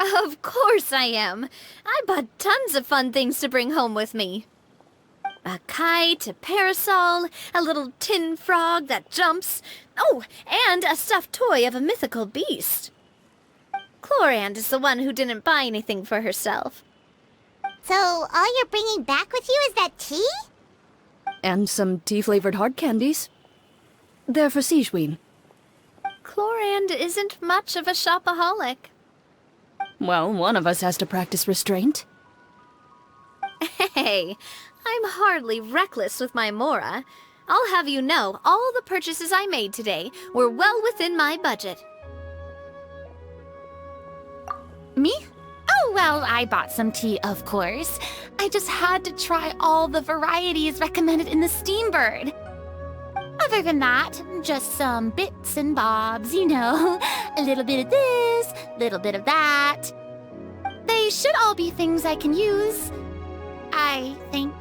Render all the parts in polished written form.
Of course I am. I bought tons of fun things to bring home with me. A kite, a parasol, a little tin frog that jumps. Oh, and a stuffed toy of a mythical beast. CLORINE is the one who didn't buy anything for herself. So, all you're bringing back with you is that tea? And some tea-flavored hard candies. They're for Sijuin. CLORINE isn't much of a shopaholic. Well, one of us has to practice restraint. Hey, I'm hardly reckless with my Mora. I'll have you know, all the purchases I made today were well within my budget. Me? Oh, well, I bought some tea, of course. I just had to try all the varieties recommended in the Steambird. Other than that, just some bits and bobs, you know. A little bit of this, little bit of that. They should all be things I can use, I think.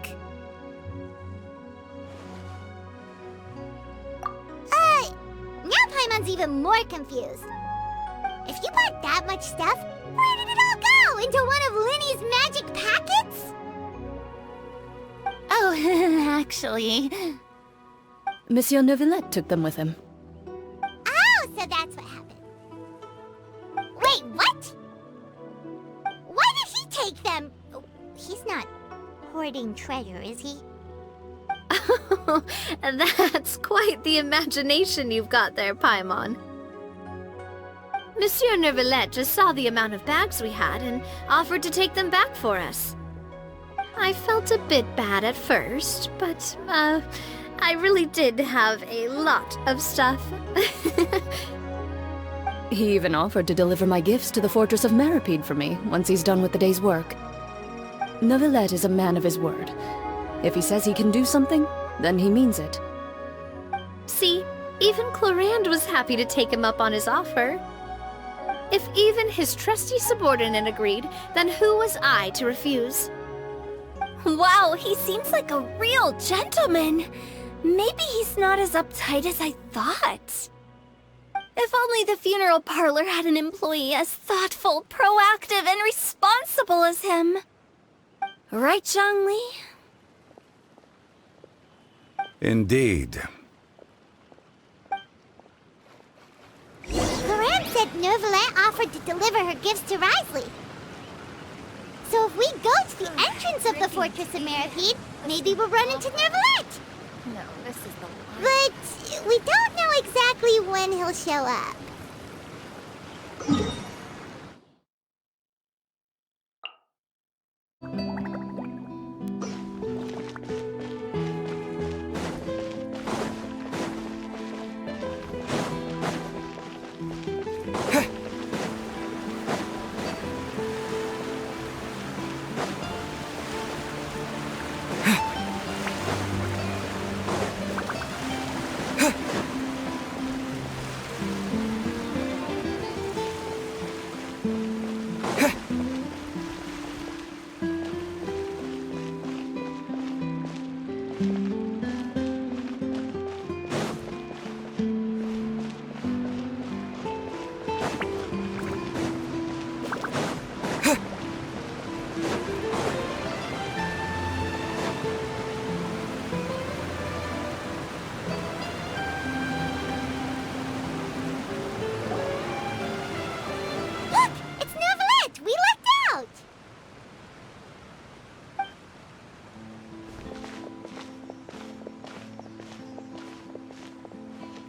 Now Paimon's even more confused. If you bought that much stuff, where did it all go? Into one of Linny's magic packets? Oh, actually... Monsieur Neuvillette took them with him. Oh, so that's what happened. Wait, what? Why did he take them? He's not hoarding treasure, is he? Oh, that's quite the imagination you've got there, Paimon. Monsieur Neuvillette just saw the amount of bags we had and offered to take them back for us. I felt a bit bad at first, but, I really did have a lot of stuff. He even offered to deliver my gifts to the Fortress of Maripede for me once he's done with the day's work. Neuvillette is a man of his word. If he says he can do something, then he means it. See, even CLORINE was happy to take him up on his offer. If even his trusty subordinate agreed, then who was I to refuse? Wow, he seems like a real gentleman. Maybe he's not as uptight as I thought. If only the funeral parlor had an employee as thoughtful, proactive, and responsible as him. Right, Zhongli? Indeed. CLORINE said Neuvillette offered to deliver her gifts to Risley. So if we go to the entrance of the Fortress of Maripede, maybe we'll run into Neuvillette. No, this is the one. But we don't know exactly when he'll show up.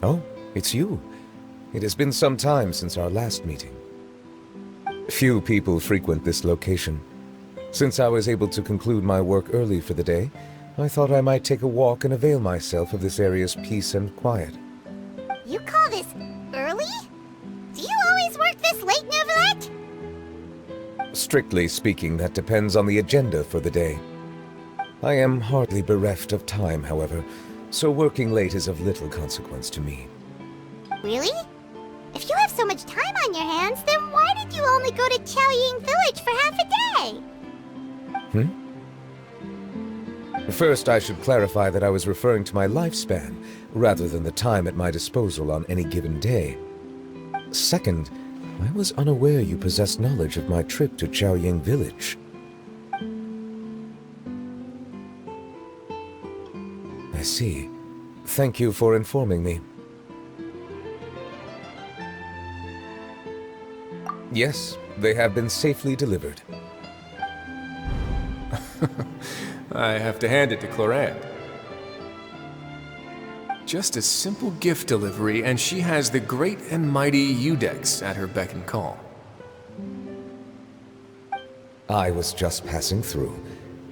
Oh, it's you. It has been some time since our last meeting. Few people frequent this location. Since I was able to conclude my work early for the day, I thought I might take a walk and avail myself of this area's peace and quiet. You call this early? Do you always work this late, Neuvillette? Strictly speaking, that depends on the agenda for the day. I am hardly bereft of time, however, so working late is of little consequence to me. Really? If you have so much time on your hands, then why did you only go to Chaoying Village for half a day? First, I should clarify that I was referring to my lifespan, rather than the time at my disposal on any given day. Second, I was unaware you possessed knowledge of my trip to Truyện village. I see. Thank you for informing me. Yes, they have been safely delivered. I have to hand it to CLORINE. Just a simple gift delivery, and she has the great and mighty Udex at her beck and call. I was just passing through.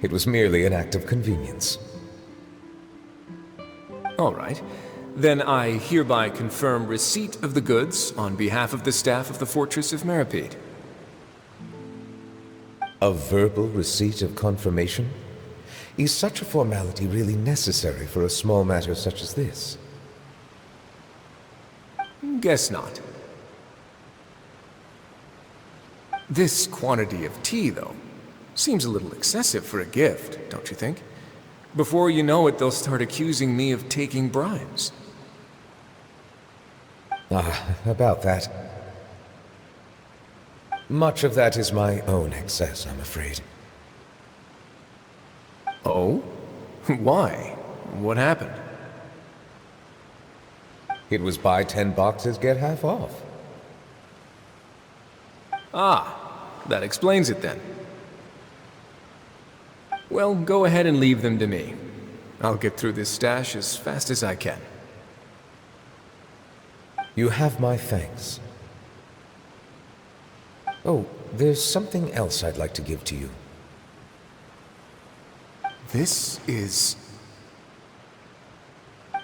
It was merely an act of convenience. All right. Then I hereby confirm receipt of the goods on behalf of the staff of the Fortress of Meripede. A verbal receipt of confirmation? Is such a formality really necessary for a small matter such as this? Guess not. This quantity of tea, though, seems a little excessive for a gift, don't you think? Before you know it, they'll start accusing me of taking bribes. About that. Much of that is my own excess, I'm afraid. Oh? Why? What happened? It was buy 10 boxes, get half off. Ah, that explains it then. Well, go ahead and leave them to me. I'll get through this stash as fast as I can. You have my thanks. Oh, there's something else I'd like to give to you. This is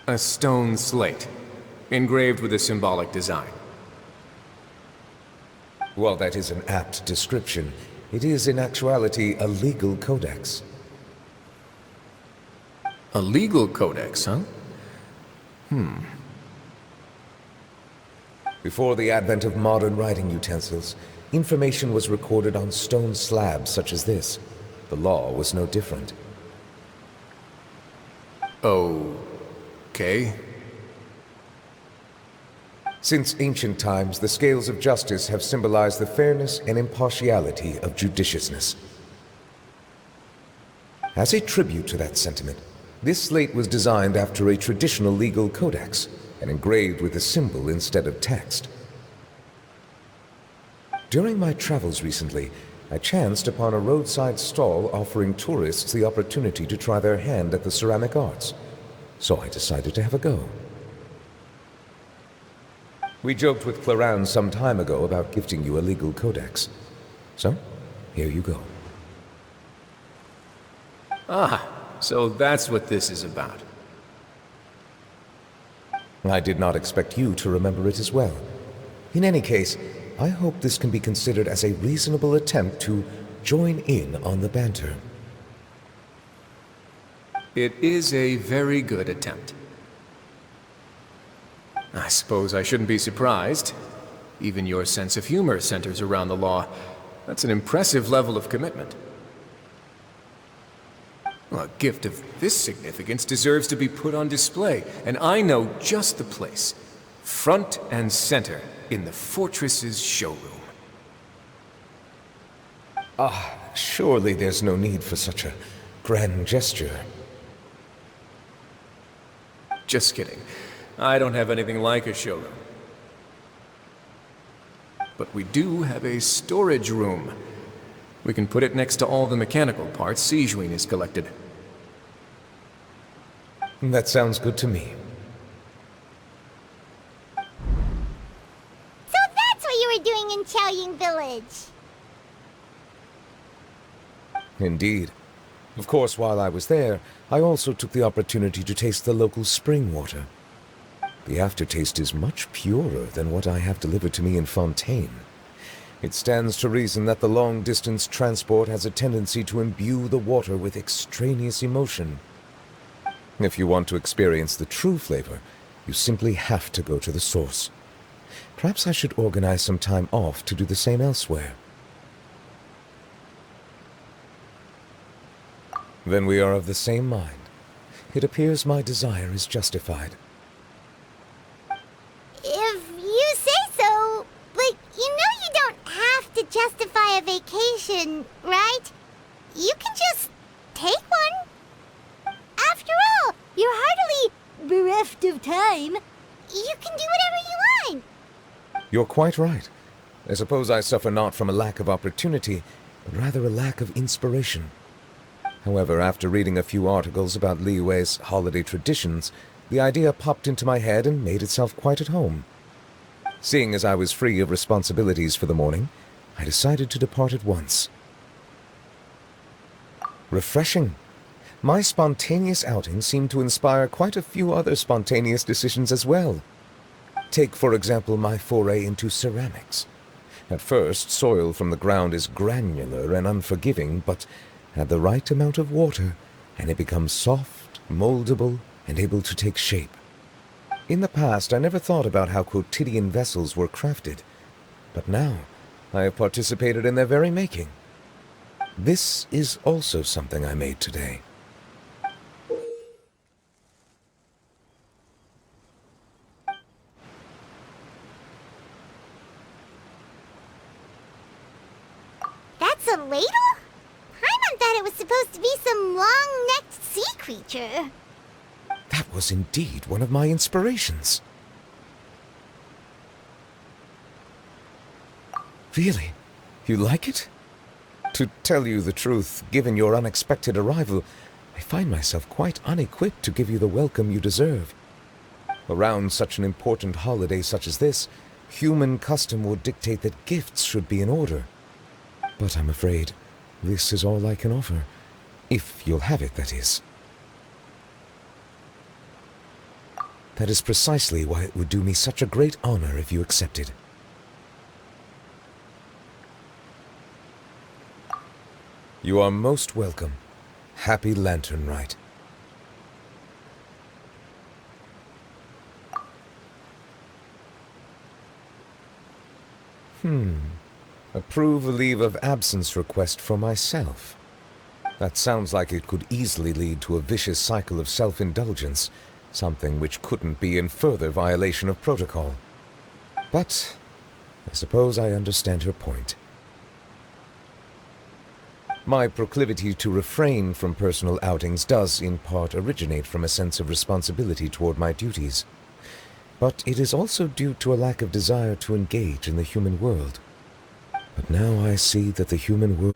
a stone slate, engraved with a symbolic design. While that is an apt description, it is in actuality a legal codex. A legal codex, huh? Before the advent of modern writing utensils, information was recorded on stone slabs such as this. The law was no different. Okay. Since ancient times, the scales of justice have symbolized the fairness and impartiality of judiciousness. As a tribute to that sentiment, this slate was designed after a traditional legal codex and engraved with a symbol instead of text. During my travels recently, I chanced upon a roadside stall offering tourists the opportunity to try their hand at the ceramic arts, so I decided to have a go. We joked with CLORINE some time ago about gifting you a legal codex. So, here you go. Ah, so that's what this is about. I did not expect you to remember it as well. In any case, I hope this can be considered as a reasonable attempt to join in on the banter. It is a very good attempt. I suppose I shouldn't be surprised. Even your sense of humor centers around the law. That's an impressive level of commitment. A gift of this significance deserves to be put on display, and I know just the place. Front and center in the fortress's showroom. Surely there's no need for such a grand gesture. Just kidding. I don't have anything like a showroom. But we do have a storage room. We can put it next to all the mechanical parts Sijuin has collected. That sounds good to me. So that's what you were doing in Truyện village. Indeed. Of course, while I was there, I also took the opportunity to taste the local spring water. The aftertaste is much purer than what I have delivered to me in Fontaine. It stands to reason that the long-distance transport has a tendency to imbue the water with extraneous emotion. If you want to experience the true flavor, you simply have to go to the source. Perhaps I should organize some time off to do the same elsewhere. Then we are of the same mind. It appears my desire is justified. If you say so, but you know don't have to justify a vacation, right? You can just take one. After all, you're hardly bereft of time. You can do whatever you want. You're quite right. I suppose I suffer not from a lack of opportunity, but rather a lack of inspiration. However, after reading a few articles about Liyue's holiday traditions, the idea popped into my head and made itself quite at home. Seeing as I was free of responsibilities for the morning, I decided to depart at once. Refreshing. My spontaneous outing seemed to inspire quite a few other spontaneous decisions as well. Take, for example, my foray into ceramics. At first, soil from the ground is granular and unforgiving, but add the right amount of water, and it becomes soft, moldable, and able to take shape. In the past, I never thought about how quotidian vessels were crafted, but now I have participated in their very making. This is also something I made today. That's a ladle? Paimon thought it was supposed to be some long-necked sea creature. That was indeed one of my inspirations. Really? You like it? To tell you the truth, given your unexpected arrival, I find myself quite unequipped to give you the welcome you deserve. Around such an important holiday such as this, human custom would dictate that gifts should be in order. But I'm afraid this is all I can offer. If you'll have it, that is. That is precisely why it would do me such a great honor if you accepted. You are most welcome. Happy Lantern Rite. Approve a leave of absence request for myself. That sounds like it could easily lead to a vicious cycle of self-indulgence, something which couldn't be in further violation of protocol. But I suppose I understand her point. My proclivity to refrain from personal outings does, in part, originate from a sense of responsibility toward my duties. But it is also due to a lack of desire to engage in the human world. But now I see that the human world